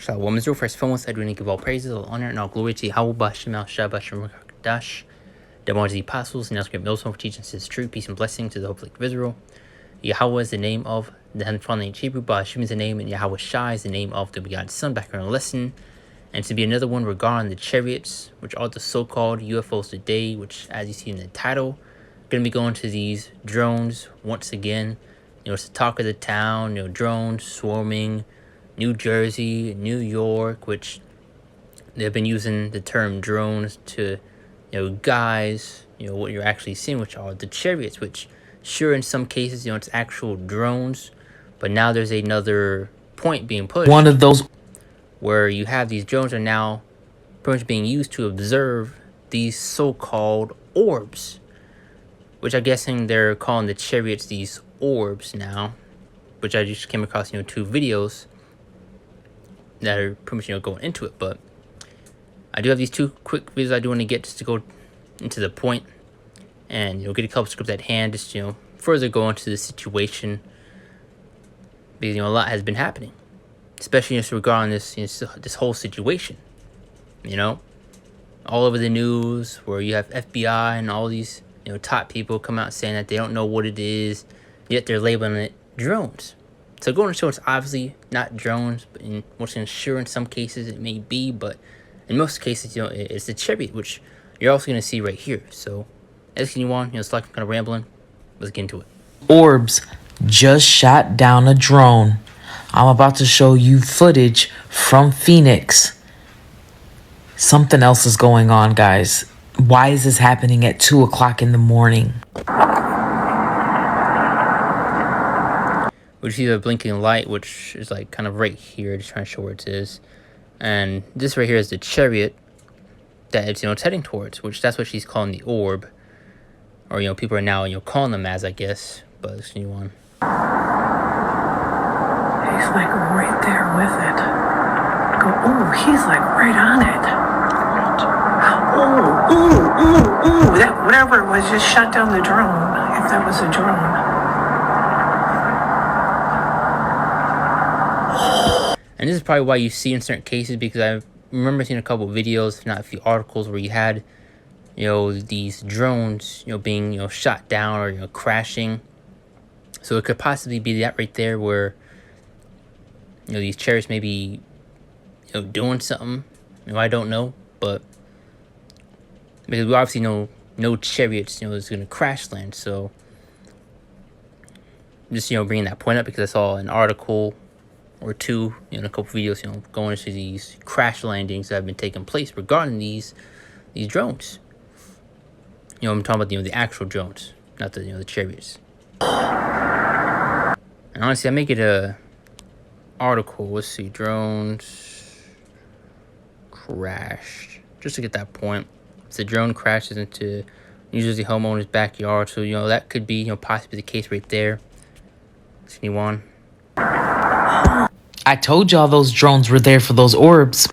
Shalom Israel, first foremost, I do want to give all praises, all honor, and all glory to Yahweh B'Shem Al Shabbat Shem Dash, the one of the apostles, and also Millstone for teaching his truth, peace, and blessing to the whole of Israel. Yahweh is the name of the Heavenly Father in Hebrew, B'Shem is the name, and Yahweh Shai is the name of the begotten Son. Background lesson, and to be another one regarding the chariots, which are the so-called UFOs today, which, as you see in the title, going to be going to these drones once again. It's the talk of the town, drones swarming New Jersey, New York, which they've been using the term drones to, guise, what you're actually seeing, which are the chariots, which sure in some cases, it's actual drones, but now there's another point being pushed. One of those where you have these drones are now pretty much being used to observe these so-called orbs, which I'm guessing they're calling the chariots these orbs now, which I just came across, 2 videos that are pretty much, going into it. But I do have these 2 quick videos I do want to get just to go into the point and, get a couple scripts at hand, just, further go into the situation, because, a lot has been happening, especially just regarding this, this whole situation, all over the news, where you have FBI and all these, top people come out saying that they don't know what it is, yet they're labeling it drones. So going to show it's obviously not drones, but sure in some cases it may be, but in most cases, it's the chariot, which you're also going to see right here. So let's continue on. It's like I'm kind of rambling. Let's get into it. orbs just shot down a drone. I'm about to show you footage from Phoenix. Something else is going on, guys. Why is this happening at 2 o'clock in the morning? We see the blinking light, which is like kind of right here, just trying to show where it is. And this right here is the chariot that it's, it's heading towards, which that's what she's calling the orb. Or, people are now, calling them as, I guess. But let's continue on. He's like right there with it. He's like right on it. That whatever it was just shut down the drone, if that was a drone. And this is probably why you see in certain cases, because I remember seeing a couple of videos, if not a few articles, where you had, these drones, being, shot down or, crashing. So it could possibly be that right there where, these chariots may be, doing something. I don't know, but because we obviously know no chariots, is going to crash land. So just, bringing that point up because I saw an article or 2, in a couple videos, going into these crash landings that have been taking place regarding these drones. I'm talking about the actual drones, not the the chariots. And honestly, I make it a article. Let's see, drones crashed, just to get that point. If the drone crashes into usually homeowner's backyard, so that could be possibly the case right there. Let's continue on. I told y'all those drones were there for those orbs.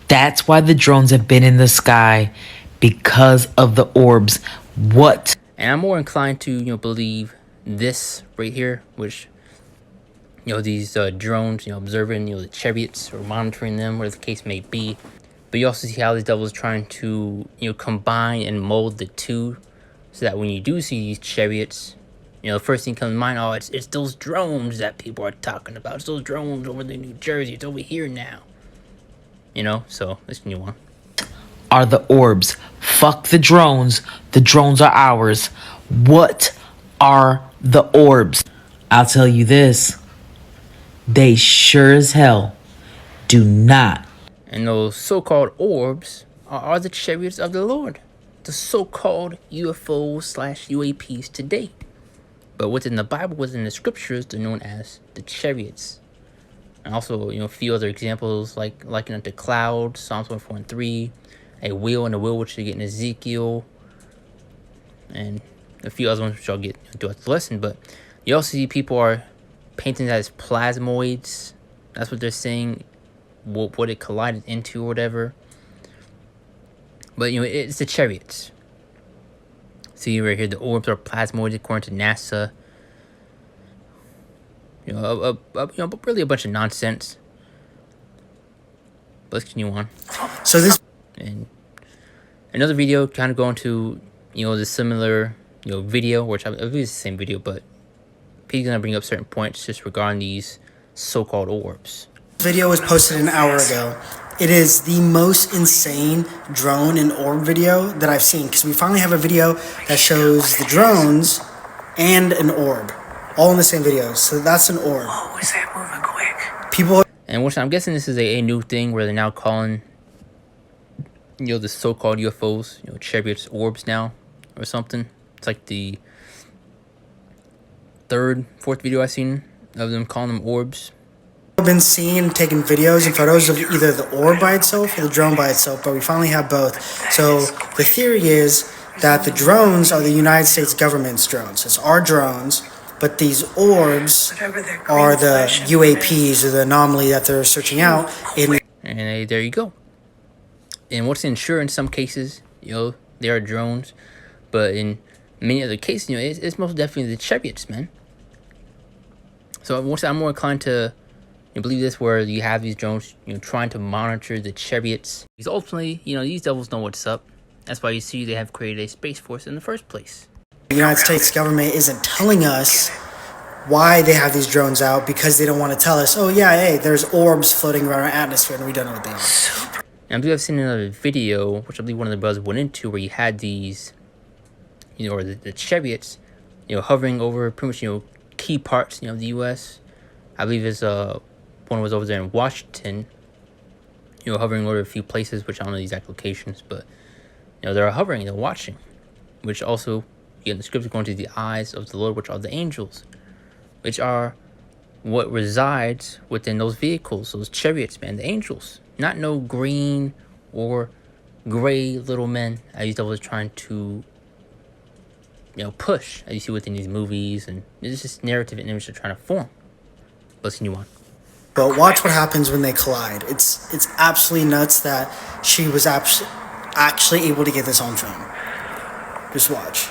That's why the drones have been in the sky, because of the orbs. What? And I'm more inclined to, believe this right here, which, these drones, observing, the chariots or monitoring them, whatever the case may be. But you also see how the devil is trying to, combine and mold the 2, so that when you do see these chariots, the first thing comes to mind, it's those drones that people are talking about. It's those drones over in New Jersey. It's over here now. So let's continue on. Are the orbs? Fuck the drones. The drones are ours. What are the orbs? I'll tell you this. They sure as hell do not. And those so-called orbs are the chariots of the Lord. The so-called UFOs/UAPs today. But what's in the Bible, what's in the scriptures, they're known as the chariots. And also, a few other examples like likened unto clouds, Psalms 1:4-3, a wheel and a wheel which you get in Ezekiel, and a few other ones which I'll get throughout the lesson. But you also see people are painting that as plasmoids. That's what they're saying, what it collided into or whatever. But it's the chariots. See right here, the orbs are plasmoids according to NASA. Really a bunch of nonsense. Let's continue on. So this And another video kind of going to, the similar, video, which I believe it's the same video, but he's going to bring up certain points just regarding these so-called orbs. video was posted an hour ago. It is the most insane drone and orb video that I've seen, because we finally have a video that shows the drones and an orb all in the same video. So that's an orb. Oh, is that moving quick? People And which I'm guessing this is a new thing where they're now calling, the so-called UFOs, chariots, orbs now, or something. It's like the fourth video I've seen of them calling them orbs. have been seen taking videos and photos of either the orb by itself or the drone by itself, but we finally have both. So the theory is that the drones are the United States government's drones. It's our drones, but these orbs are the UAPs, or the anomaly that they're searching out in. And there you go. And what's insured in some cases, they are drones, but in many other cases, it's most definitely the chariots, man. So I'm more inclined to believe this, where you have these drones, trying to monitor the chariots. Because ultimately, these devils know what's up. That's why you see they have created a space force in the first place. The United States government isn't telling us why they have these drones out, because they don't want to tell us, oh yeah, hey, there's orbs floating around our atmosphere and we don't know what they are. And I believe I've seen another video, which I believe one of the brothers went into, where you had these, or the chariots, hovering over pretty much, key parts, of the U.S. I believe it's one was over there in Washington, hovering over a few places, which I don't know the exact locations, but they're hovering, they're watching, which also, again, the scripture going to the eyes of the Lord, which are the angels, which are what resides within those vehicles, those chariots, man, the angels, not no green or gray little men as these devils are trying to push, as you see within these movies, and it's just narrative and image they're trying to form. Let's continue on. But watch what happens when they collide. It's absolutely nuts that she was actually able to get this on film. Just watch.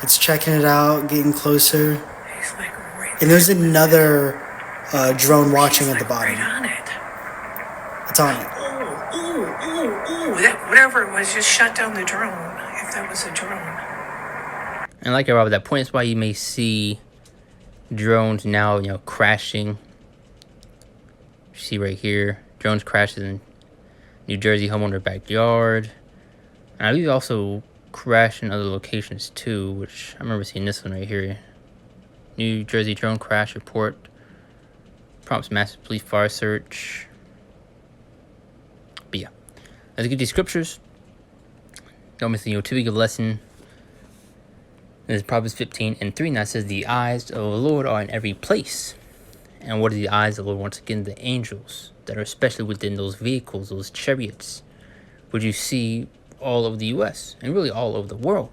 It's checking it out, getting closer. He's like right And there's another drone watching at the bottom. right on it. It's on it. Ooh, that whatever it was just shut down the drone, if that was a drone. And like I brought up that point, that's why you may see drones now, crashing. You see right here, drones crashes in New Jersey homeowner backyard. And I believe also crash in other locations too, which I remember seeing this one right here. New Jersey drone crash report prompts massive police fire search. But yeah, let's get these scriptures. Don't miss the typical lesson. This is Proverbs 15:3. Now it says, the eyes of the Lord are in every place. And what are the eyes of the Lord? Once again, the angels that are especially within those vehicles, those chariots, which you see all over the U.S. and really all over the world.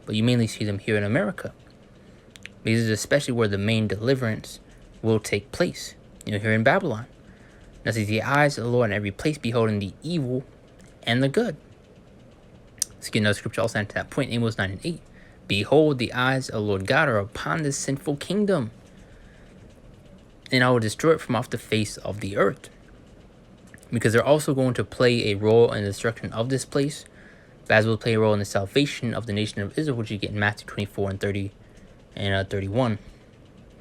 But you mainly see them here in America. Because this is especially where the main deliverance will take place. Here in Babylon. Now it says, the eyes of the Lord in every place, beholding the evil and the good. Let's get another scripture also to that point. Amos 9:8. Behold, the eyes of the Lord God are upon this sinful kingdom, and I will destroy it from off the face of the earth. Because they're also going to play a role in the destruction of this place, but as well play a role in the salvation of the nation of Israel, which you get in Matthew 24:30 and 31.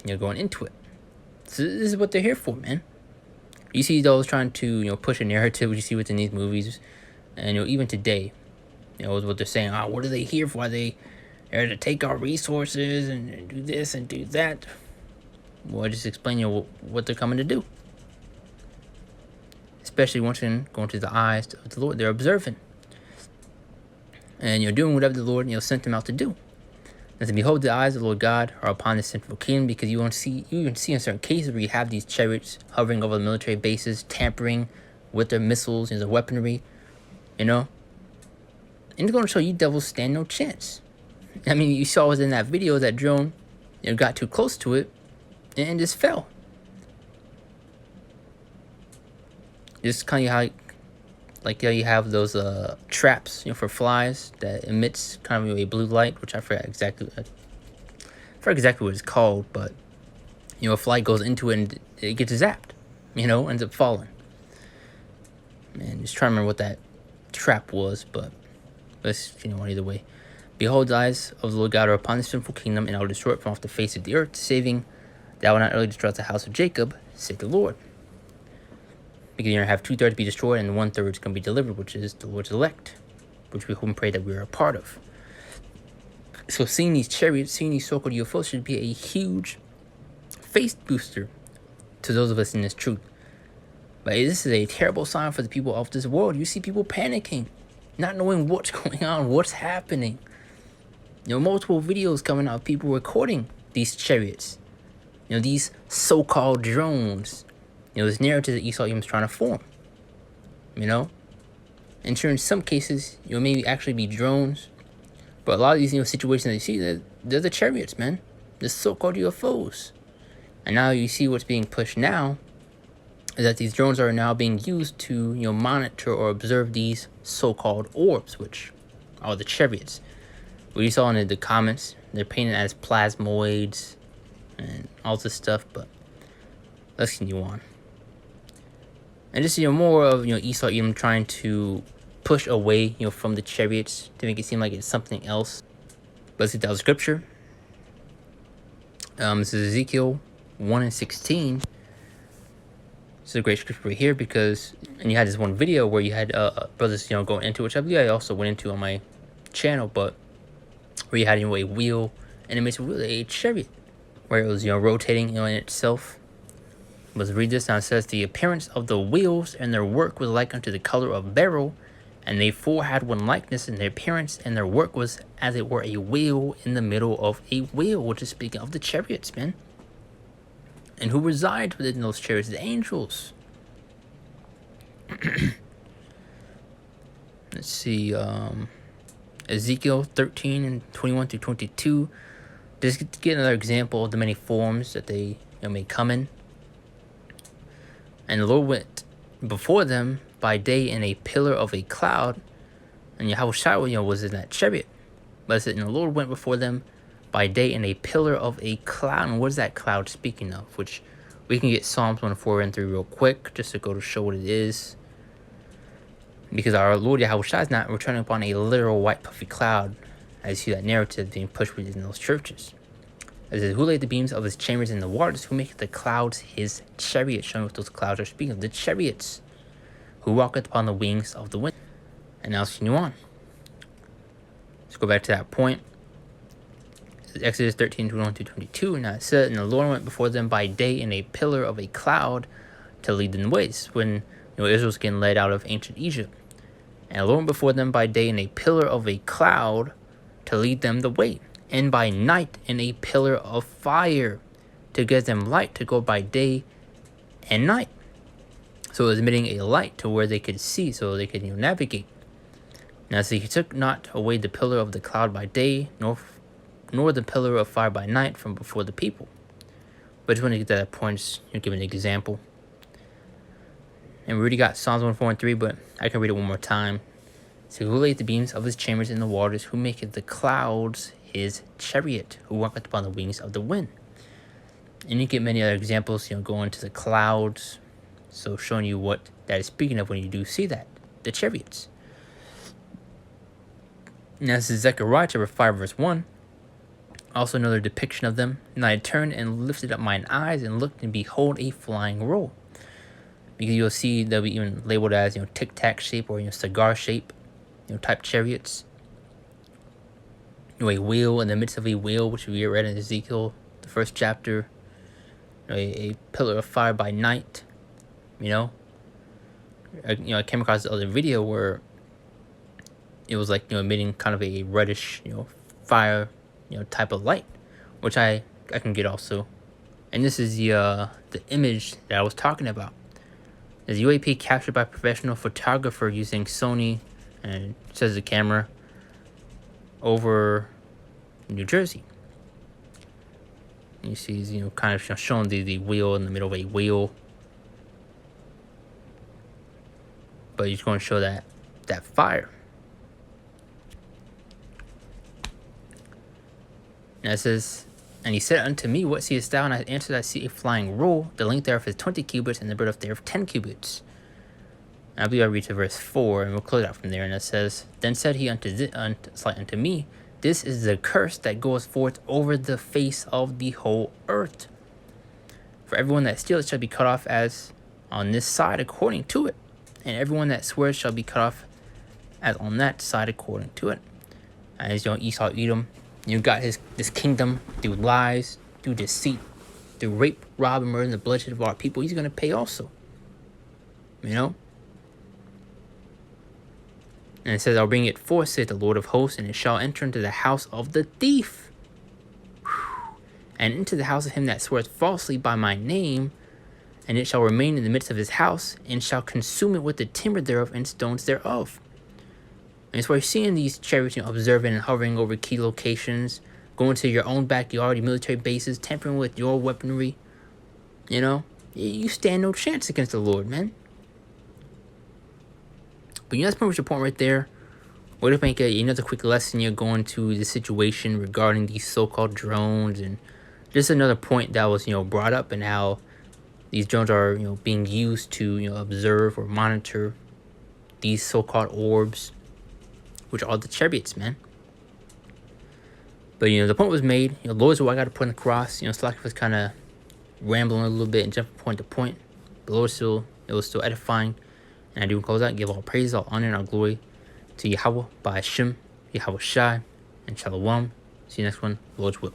Going into it. So this is what they're here for, man. You see those trying to push a narrative, which you see within these movies, and even today, is what they're saying. What are they here for? Are they there to take our resources and do this and do that? Well, I just explain what they're coming to do. Especially once again, going to the eyes of the Lord, they're observing, and you're doing whatever the Lord sent them out to do. And to behold, the eyes of the Lord God are upon the central kingdom, because you even see in certain cases where you have these chariots hovering over the military bases, tampering with their missiles and their weaponry, and it's going to show you devils stand no chance. I mean, you saw within that video that drone, got too close to it and just fell. Just kind of how, like you have those traps, for flies that emits kind of a blue light, which I forget exactly what it's called, but a flight goes into it and it gets zapped, ends up falling. Man, just trying to remember what that trap was, but let's either way. Behold, the eyes of the Lord God are upon this sinful kingdom, and I will destroy it from off the face of the earth, saving that I will not early destroy the house of Jacob, said the Lord. Because you're going to have 2/3 be destroyed, and 1/3 is going to be delivered, which is the Lord's elect, which we hope and pray that we are a part of. So seeing these chariots, seeing these so-called UFOs should be a huge face booster to those of us in this truth. But this is a terrible sign for the people of this world. You see people panicking, not knowing what's going on, what's happening. Multiple videos coming out of people recording these chariots. These so-called drones. This narrative that Esau Edom's trying to form. And sure, in some cases, maybe actually be drones. But a lot of these, situations that you see, they're the chariots, man. The so-called UFOs. And now you see what's being pushed now is that these drones are now being used to, monitor or observe these so-called orbs, which are the chariots. What you saw in the comments, they're painted as plasmoids and all this stuff, but let's continue on. And just, more of, Esau Edom trying to push away, from the chariots to make it seem like it's something else. But let's get down to scripture. This is Ezekiel 1:16. This is a great scripture right here because, and you had this one video where you had brothers, going into, which I believe I also went into on my channel, but where you had, a wheel, and it makes a chariot, where it was, rotating, in itself. Let's read this. Now it says, the appearance of the wheels and their work was like unto the color of beryl, and they four had one likeness in their appearance, and their work was as it were a wheel in the middle of a wheel, which is speaking of the chariots, man. And who resides within those chariots? The angels. Let's see. Ezekiel 13:21-22. Just to get another example of the many forms that they may come in. And the Lord went before them by day in a pillar of a cloud, and Yahushua was in that chariot. But it said, and the Lord went before them by day in a pillar of a cloud. And what is that cloud speaking of? Which we can get Psalms 1:4-3 real quick, just to go to show what it is. Because our Lord Yahushua is not returning upon a literal white puffy cloud, as you see that narrative being pushed within those churches. It says, who laid the beams of his chambers in the waters? Who maketh the clouds his chariot? Showing what those clouds are speaking of. The chariots. Who walketh upon the wings of the wind. And now let's continue on. Let's go back to that point. Exodus 13:21-22. And it said, and the Lord went before them by day in a pillar of a cloud to lead them the ways. When Israel was getting led out of ancient Egypt. And the Lord went before them by day in a pillar of a cloud to lead them the way. And by night in a pillar of fire to give them light to go by day and night. So it was emitting a light to where they could see, so they could navigate. Now see, he took not away the pillar of the cloud by day, nor the pillar of fire by night from before the people. But I just want to get to that point, just give an example. And we already got Psalms 1:4-3, but I can read it one more time. So who laid the beams of his chambers in the waters? Who maketh the clouds his chariot? Who walketh upon the wings of the wind? And you get many other examples, going to the clouds. So showing you what that is speaking of when you do see that. The chariots. Now this is Zechariah chapter 5:1. Also another depiction of them. And I turned and lifted up mine eyes and looked, and behold a flying roll. Because you'll see they'll be even labeled as, tic-tac shape or, cigar shape, type chariots. A wheel in the midst of a wheel, which we read in Ezekiel, the first chapter. A pillar of fire by night. I came across the other video where it was like, emitting kind of a reddish, fire, type of light, which I can get also. And this is the image that I was talking about. There's UAP captured by professional photographer using Sony, and it says the camera, over New Jersey. And you see, kind of showing the wheel in the middle of a wheel. But he's going to show that fire. And it says, And he said unto me, what seest thou? And I answered, I see a flying roll. The length thereof is 20 cubits, and the breadth thereof 10 cubits. And I believe I read to verse 4, and we'll close out from there. And it says, then said he unto me, this is the curse that goes forth over the face of the whole earth. For everyone that steals shall be cut off as on this side according to it. And everyone that swears shall be cut off as on that side according to it. As Esau Edom, got this kingdom through lies, through deceit, through rape, rob, and murder, and the bloodshed of our people. He's going to pay also. And it says, I'll bring it forth, saith the Lord of hosts, and it shall enter into the house of the thief, and into the house of him that sweareth falsely by my name, and it shall remain in the midst of his house, and shall consume it with the timber thereof and stones thereof. And it's why you're seeing these chariots observing and hovering over key locations, going to your own backyard, your military bases, tampering with your weaponry. You stand no chance against the Lord, man. But that's pretty much the point right there. What if I make another quick lesson going to the situation regarding these so-called drones, and just another point that was brought up, and how these drones are being used to observe or monitor these so-called orbs, which are the chariots, man. But the point was made. Lord's what I got to put across. Slack was kind of rambling a little bit and jumping point to point. But Lord it was still edifying. And I do close out, give all praise, all honor, and all glory to Yahweh, by Hashem, Yahweh Shai, and Shalom. See you next one, Lord's will.